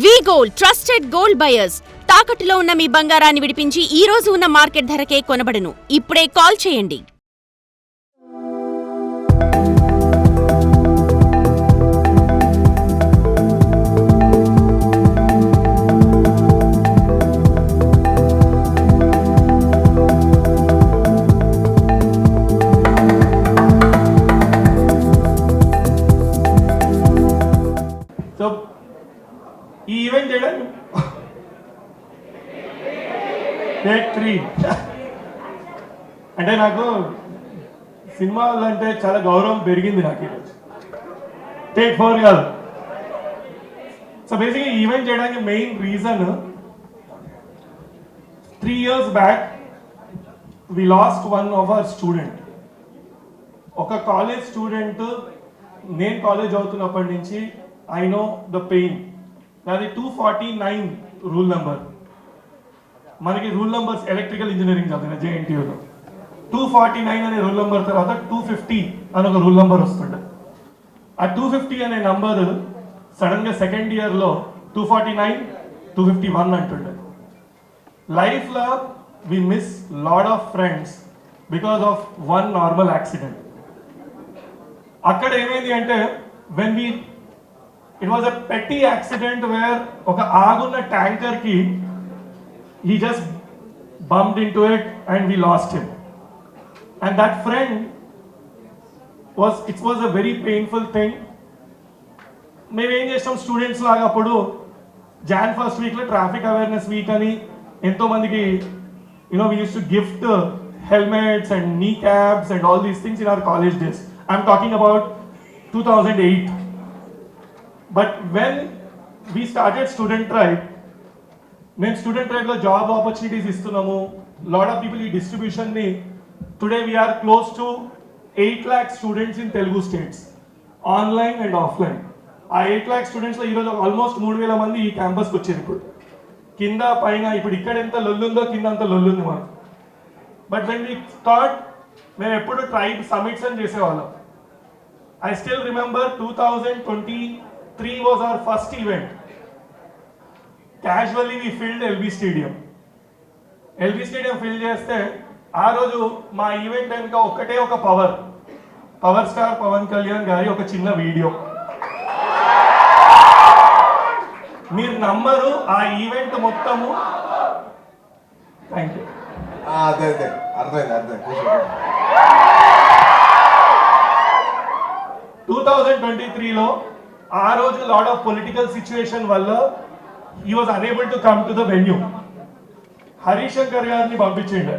వి gold trusted gold buyers తాకట్టులో ఉన్న మీ బంగారాన్ని విడిపించి ఈ రోజు ఉన్న మార్కెట్ ధరకే కొనబడును. ఇప్పుడే కాల్ చేయండి. ఈ ఈవెంట్ చేయడానికి టేక్ 3 అంటే నాకు సినిమాలు అంటే చాలా గౌరవం పెరిగింది నాకు ఈరోజు. టేక్ 4 కాదు. సో బేసిక్గా ఈవెంట్ చేయడానికి main reason 3 years back we lost one of our student. ఒక కాలేజ్ స్టూడెంట్, నేను కాలేజ్ అవుతున్నప్పటి నుంచి ఐ నో ద పెయిన్. నాది 249 రూల్ నెంబర్. మనకి రూల్ నెంబర్స్ ఎలక్ట్రికల్ ఇంజనీరింగ్ చదివిన జేఎన్టీయూలో 249 అనే రూల్ నెంబర్ తర్వాత 250 అని ఒక రూల్ నెంబర్ వస్తుండే. ఆ 250 అనే నంబర్ సడన్గా సెకండ్ ఇయర్లో 249, 251 అంటుండే. లైఫ్లో we miss lot of friends because of one normal accident. అక్కడ ఏమైంది అంటే it was a petty accident where ఒక ఆగున్న ట్యాంకర్ కి he just bumped into it and we lost him. And that friend it was a very painful thing. మేము ఏం చేస్తాం students లాగా అప్పుడు Jan 1st వీక్లో ట్రాఫిక్ అవేర్నెస్ వీక్ అని ఎంతో మందికి we used to gift helmets and knee caps and all these things in our college days. I'm talking about 2008. But when we started Student Tribe, మేము student ట్రైబ్లో job opportunities ఇస్తున్నాము. Lot of people ఈ డిస్ట్రిబ్యూషన్ని today we're close to 8 lakh students in Telugu states, online and offline. ఆ 8 lakh స్టూడెంట్స్లో ఈరోజు almost 3,000 మంది ఈ క్యాంపస్కి వచ్చారు. ఇప్పుడు కింద పైన ఇప్పుడు ఇక్కడ ఎంత లొల్లుందో కింద అంత లొల్లుంది మాకు. బట్ వెన్ వీ స్టార్ట్, మేము ఎప్పుడు ట్రైబ్ సమిట్స్ అని చేసేవాళ్ళం. I still remember 2023 was our first event. Casually we filled LB Stadium. LB Stadium fill చేస్తే ఆ రోజు మా ఈవెంట్ వెనుక ఒక్కటే ఒక పవర్ స్టార్ పవన్ కళ్యాణ్ గారి ఒక చిన్న వీడియో. మీరు నమ్మరు, ఆ ఈవెంట్ మొత్తము థ్యాంక్ యూ 2023లో ఆ రోజు లాట్ ఆఫ్ పొలిటికల్ సిచ్యువేషన్ వల్ల he was unable to come to the venue. Harishankar గారిని పంపించిండు.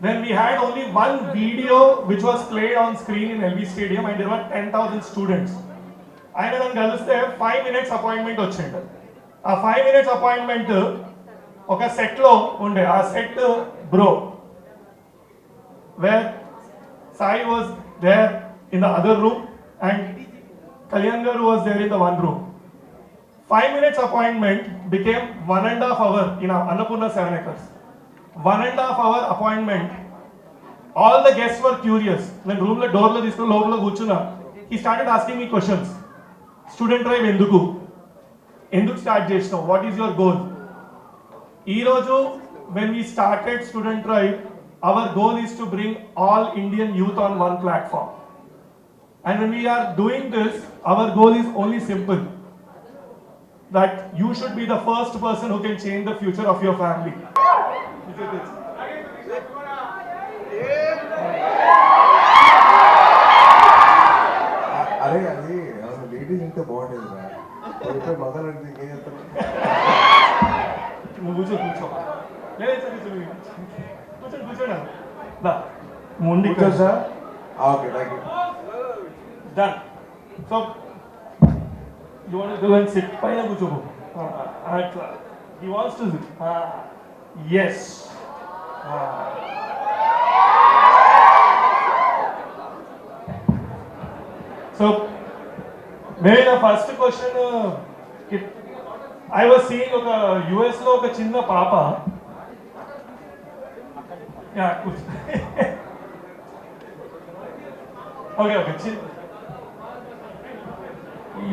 Then we had only one video which was played on screen in LB Stadium and there were 10,000 students. ఆయన నన్ను కలిస్తే 5 minutes appointment వచ్చిండు. ఆ 5 minutes appointment ఒక సెట్లో ఉండే. ఆ set bro where Sai was there in the other room and Kalyan Garu was there in the one room. 5 minutes appointment became 1.5 hour in Annapurna 7 acres. 1.5 hour appointment. All the guests were curious. When room lo door lo తీసుకొని లోపల కూర్చున్నా, he started asking me questions. Student Tribe ఎందుకు start చేసినావు? What is your goal? ఈ రోజు when we started Student Tribe, our goal is to bring all Indian youth on one platform. And when we are doing this, our goal is only simple, that you should be the first person who can change the future of your family. అరే అది ladies ఇంటే బాగుండేది మగాలంటే ఏం చేస్తారు? నువ్వు కూర్చో ముందు sir. Okay, thank you. Done. So, you want to go and sit? Paina kuchobo. He wants to sit. Yes. So, maybe the first question, I was seeing oka US lo oka chinna papa. Yeah, okay.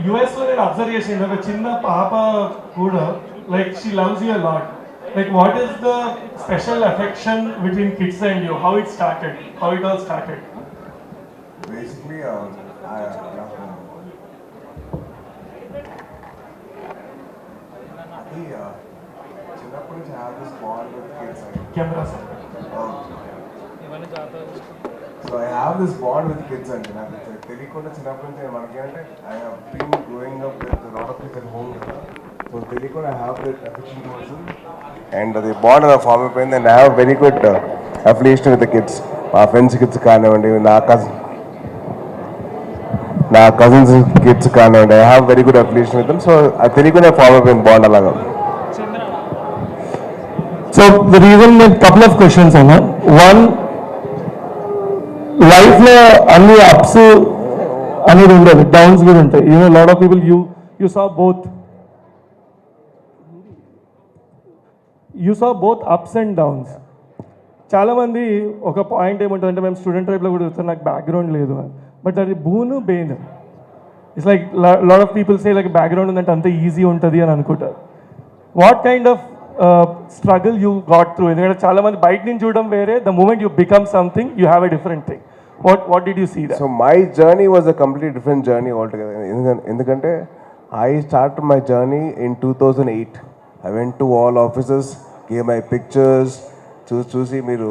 యుఎస్లో నేను observe చేసింది ఒక చిన్న పాప కూడా like she loves you lot like what is the special affection between kids and you how it started how it all started basically అది చిన్నప్పటి నుంచి have this bond with kids camera sir so I have this bond with kids అండి నాకు తెలియకుండా చిన్నప్పటి నుంచి మనకేంటంటే I have been growing up with lot of kids at home so తెలియకుండా I have that affection towards and అది bond అలా form అయిపోయింది and I have very good affiliation with the kids మా ఫ్రెండ్స్ కిడ్స్ కానివ్వండి నా cousins kids కానివ్వండి I have very good affiliation with them so అది తెలియకుండా ఫామ్ అయిపోయింది బాండ్ అలాగా. So the reason with couple of questions on that. One, life లో అన్ని అప్స్ అనేది ఉండదు, డౌన్స్ కూడా ఉంటాయి. Lot of people you saw both ups and downs. చాలా మంది ఒక పాయింట్ ఏముంటుందంటే మేము స్టూడెంట్ ట్రైబ్లో కూడా చూస్తాం నాకు బ్యాక్గ్రౌండ్ లేదు అని, బట్ అది boon bane. It's like lot of people say like background ఉందంటే అంత ఈజీ ఉంటుంది అని అనుకుంటారు. What kind of struggle you got through? ఎందుకంటే చాలా మంది బయట నుంచి చూడడం వేరే, the moment you become something you have a different thing. What did you see that? So my journey was a complete different journey altogether. ఎందుకంటే I start my journey in 2008. I went to all offices, gave my pictures, చూసి మీరు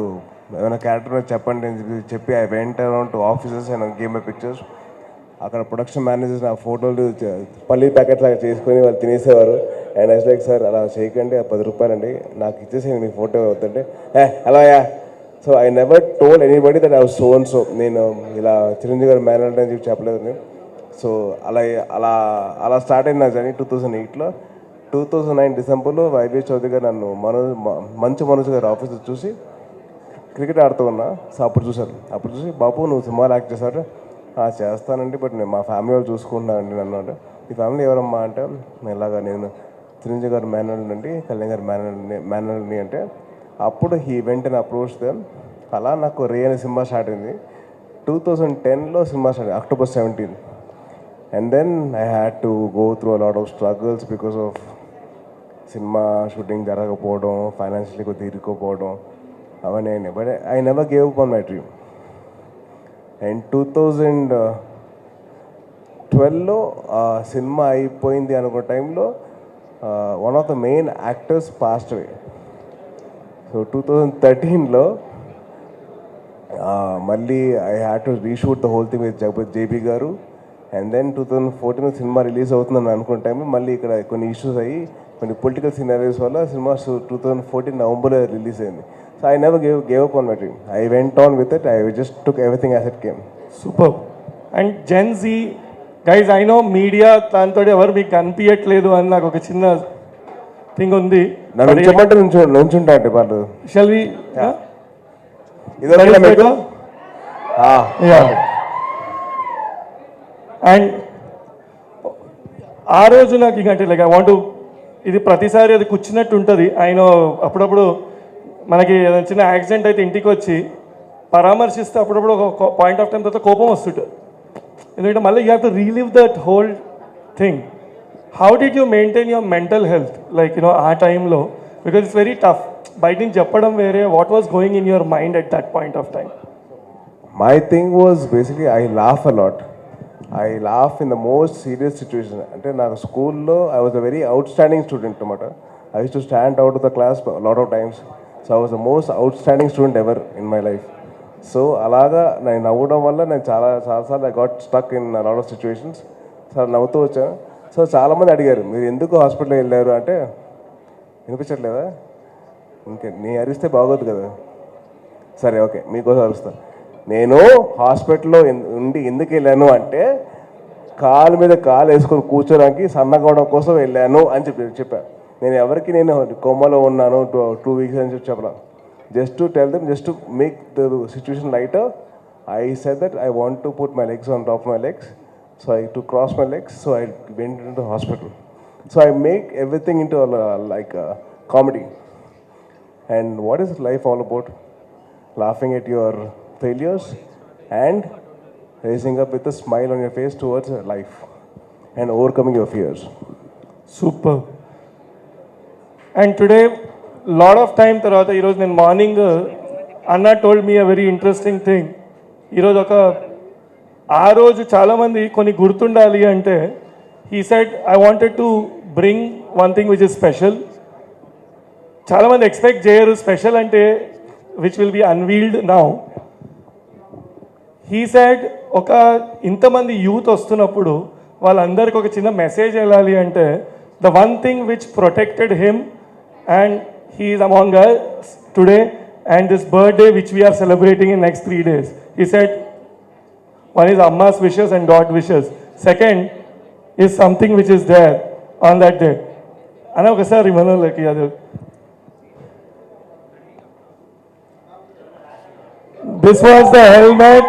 ఏమైనా character చెప్పండి అని చెప్పి I went around to offices and gave my pictures. అక్కడ production managers నా ఫోటోలు పల్లీ ప్యాకెట్ లాగా చేసుకొని వాళ్ళు తినేసేవారు. అండ్ ఐస్ లైక్ సార్ అలా చేయకండి, అది 10 రూపాయలండి, నాకు ఇచ్చేసి మీ ఫోటో అవుతుంటే అలాయా. So I never told anybody that I was so and so. నేను ఇలా చిరంజీవి గారు మేనేజర్ అని చెప్పి చెప్పలేదు నేను. సో అలా అలా అలా స్టార్ట్ అయింది నా జర్నీ 2008లో. 2009 డిసెంబర్లో వైవి చౌదరి గారు నన్ను మంచు మనోజ్ గారు ఆఫీస్లో చూసి క్రికెట్ ఆడుతూ ఉన్నా. సో అప్పుడు చూసి బాబు నువ్వు సినిమాలు యాక్ట్ చేశారు. చేస్తానండి, బట్ నేను మా ఫ్యామిలీ వాళ్ళు చూసుకుంటున్నానండి నన్ను. అంటే ఈ ఫ్యామిలీ ఎవరమ్మా అంటే నేను చిరంజీవి గారు మేనల్ నుండి కళ్యాణ్ గారు మేనల్ని అంటే అప్పుడు హీ వెంట అప్రోచ్ దెమ్. అలా నాకు రే అనే సినిమా స్టార్ట్ అయింది. 2010లో సినిమా స్టార్ట్ అయింది, October 17. And then I had to go through a lot of struggles because of cinema shooting జరగకపోవడం, ఫైనాన్షియలీ కొద్దిగా ఇరుక్కుపోవడం అవన్నీ అయినాయి. But I never gave up on my dream. And 2012లో సినిమా అయిపోయింది అనుకున్న టైంలో one of the main actors passed away. So 2013లో మళ్ళీ I had to reshoot the whole thing with JB గారు. అండ్ దెన్ 2014 సినిమా రిలీజ్ అవుతుందని అనుకున్న టైంలో మళ్ళీ ఇక్కడ కొన్ని ఇష్యూస్ అయ్యి కొన్ని పొలిటికల్ సినారీస్ వల్ల సినిమా 2014 నవంబర్లో రిలీజ్ అయింది. So I never gave up on my dream. I went on with it. I just took everything as it came. Superb. And Gen Z, guys, I know media దాంతో ఎవరు మీకు కనిపించట్లేదు అని నాకు ఒక చిన్న థింగ్ ఉంది. నన్ను చెప్పంటే నుంచుంటా అంటే వాళ్ళు షల్ వి అండ్ ఆ రోజు నాకు ఇంకంటే లైక్ ఐ వాంట్ ఇది ప్రతిసారి అది కూర్చున్నట్టు ఉంటుంది. ఆయన అప్పుడప్పుడు మనకి ఏదైనా చిన్న యాక్సిడెంట్ అయితే ఇంటికి వచ్చి పరామర్శిస్తే అప్పుడప్పుడు ఒక పాయింట్ ఆఫ్ టైం తర్వాత కోపం వస్తుంటుంది. ఎందుకంటే మళ్ళీ you have to relive that whole thing. How did you maintain your mental health like ఆ టైంలో? Because it's very tough. బయట నుంచి చెప్పడం వేరే, what was going in your mind at that point of time? My thing was basically I laugh a lot. I laugh in the most serious situation. అంటే నాకు స్కూల్లో I was a very outstanding student అనమాట. I use to stand out of the class lot of times. So I was the most outstanding student ever in my life. So అలాగా నేను నవ్వడం వల్ల నేను చాలాసార్లు I got stuck in lot of situations. Sir నవ్వుతూ వచ్చాను. So చాలామంది అడిగారు మీరు ఎందుకు హాస్పిటల్కి వెళ్ళారు అంటే, వినిపించట్లేదా? ఇంకే నీ అరిస్తే బాగోదు కదా. సరే ఓకే మీకోసం అరుస్తాను. నేను హాస్పిటల్లో ఉండి ఎందుకు వెళ్ళాను అంటే కాలు మీద కాలు వేసుకొని కూర్చోడానికి సన్నగవడం కోసం వెళ్ళాను అని చెప్పాను. నేను ఎవరికి నేను కొమ్మలో ఉన్నాను 2 weeks అని చెప్పలా. Just to tell them, just to make the situation lighter, I said that I want to put my legs on top my legs. So I to cross my legs. So I went in to hospital. So I make everything in to like comedy. And what is life all about? Laughing at your failures and raising up with a smile on your face towards life. and overcoming your fears. Super. And today lot of time తర్వాత ఈరోజు నేను morning అన్న told me a very interesting thing. ఈరోజు ఆ రోజు చాలామంది కొన్ని గుర్తుండాలి అంటే he said I wanted to bring one thing which is special. చాలామంది ఎక్స్పెక్ట్ చేయరు స్పెషల్ అంటే which will be unveiled now. He said ఇంతమంది యూత్ వస్తున్నప్పుడు వాళ్ళందరికీ ఒక చిన్న మెసేజ్ వెళ్ళాలి అంటే the one thing which protected him and he is among us today and this birthday which we are celebrating in next 3 days. He said one is Amma's wishes and God wishes. Second is something which is there on that day. Ana okasari manalaki adu. This was the helmet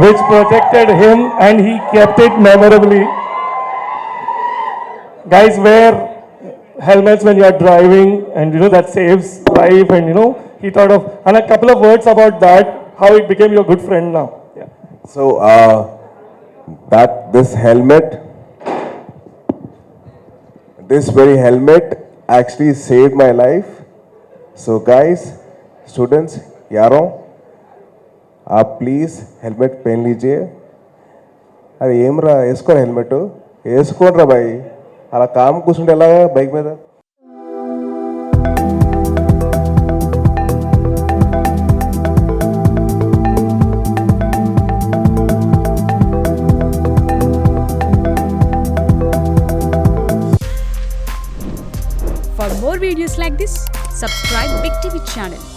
which protected him and he kept it memorably. Guys, wear helmets when you are driving and you know that saves life and you know he thought of and a couple of words about that, how it became your good friend now. Yeah. So this very helmet actually saved my life. So guys, students, यारों आप please helmet पहन लीजिए. अरे ఏం రా వేసుకోరా helmet వేసుకోండి రా బాయ్, అలా కామ్ కూర్చుంటే ఎలాగా బైక్ మీద. For more videos like this, subscribe Big TV channel.